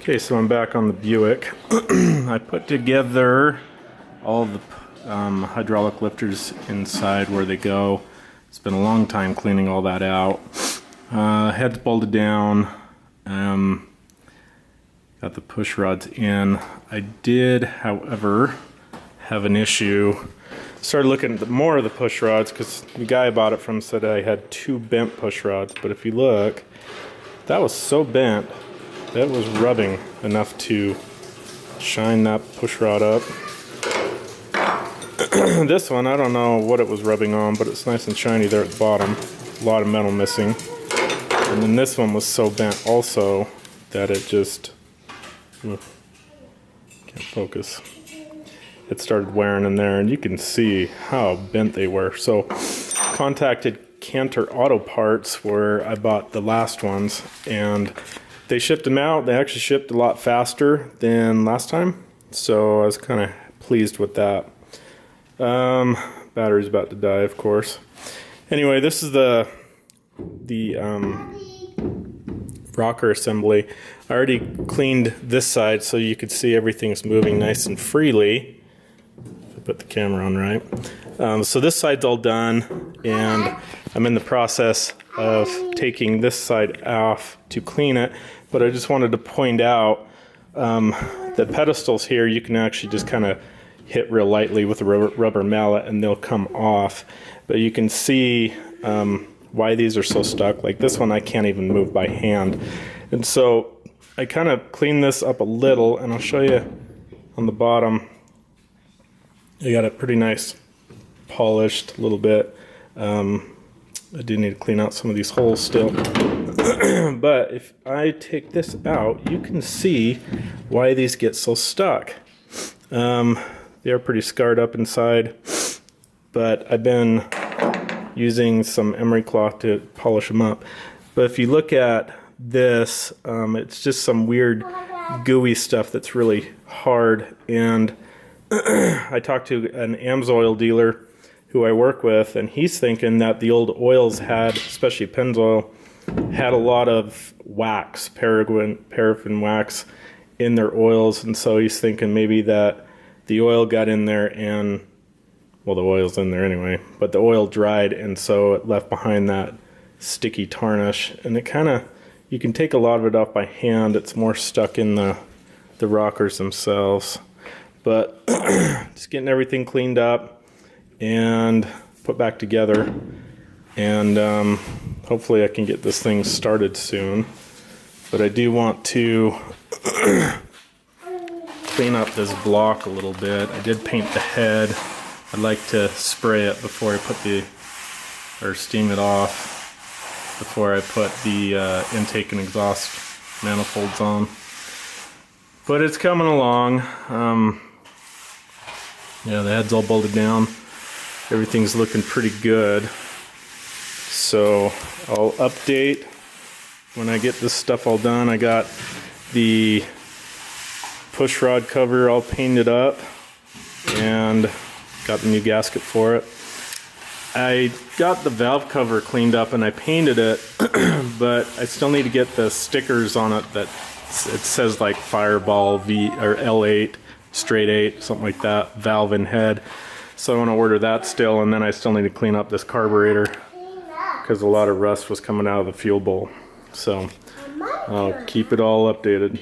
Okay, so I'm back on the Buick. I put together all the hydraulic lifters inside where they go. It's been a long time cleaning all that out. Head's bolted down. Got the push rods in. I did, however, have an issue. Started looking at more of the push rods because the guy I bought it from said I had 2 bent push rods. But if you look, that was so bent. That was rubbing enough to shine that push rod up. This one, I don't know what it was rubbing on, but it's nice and shiny there at the bottom. A lot of metal missing. And then this one was so bent also that it just... can't focus. It started wearing in there, and you can see how bent they were. So, contacted Cantor Auto Parts where I bought the last ones, and they shipped them out. They actually shipped a lot faster than last time, so I was kind of pleased with that. Battery's about to die, of course. Anyway, this is the rocker assembly. I already cleaned this side so you could see everything's moving nice and freely. If I put the camera on right. So this side's all done, and I'm in the process of taking this side off to clean it, but I just wanted to point out the pedestals here, you can actually just kind of hit real lightly with a rubber mallet and they'll come off. But you can see why these are so stuck. Like this one I can't even move by hand. And so I kind of cleaned this up a little, and I'll show you on the bottom. I got it pretty nice polished a little bit. I do need to clean out some of these holes still. But if I take this out, you can see why these get so stuck. They are pretty scarred up inside, but I've been using some emery cloth to polish them up. But if you look at this, it's just some weird gooey stuff that's really hard. And I talked to an AMSOIL dealer who I work with, and he's thinking that the old oils had, especially Pennzoil, had a lot of wax, paraffin wax in their oils, and so he's thinking maybe that the oil got in there and, well, the oil's in there anyway, but the oil dried, and so it left behind that sticky tarnish, and it kind of, you can take a lot of it off by hand. It's more stuck in the rockers themselves. But just getting everything cleaned up and put back together, and hopefully I can get this thing started soon. But I do want to clean up this block a little bit. I did paint the head. I'd like to spray it before I put or steam it off before I put the intake and exhaust manifolds on. But it's coming along. Yeah, the head's all bolted down. Everything's looking pretty good. So I'll update when I get this stuff all done. I got the push rod cover all painted up and got the new gasket for it. I got the valve cover cleaned up and I painted it, but I still need to get the stickers on it that it says like Fireball V or L8, straight 8, something like that, valve and head. So I want to order that still, and then I still need to clean up this carburetor because a lot of rust was coming out of the fuel bowl. So I'll keep it all updated.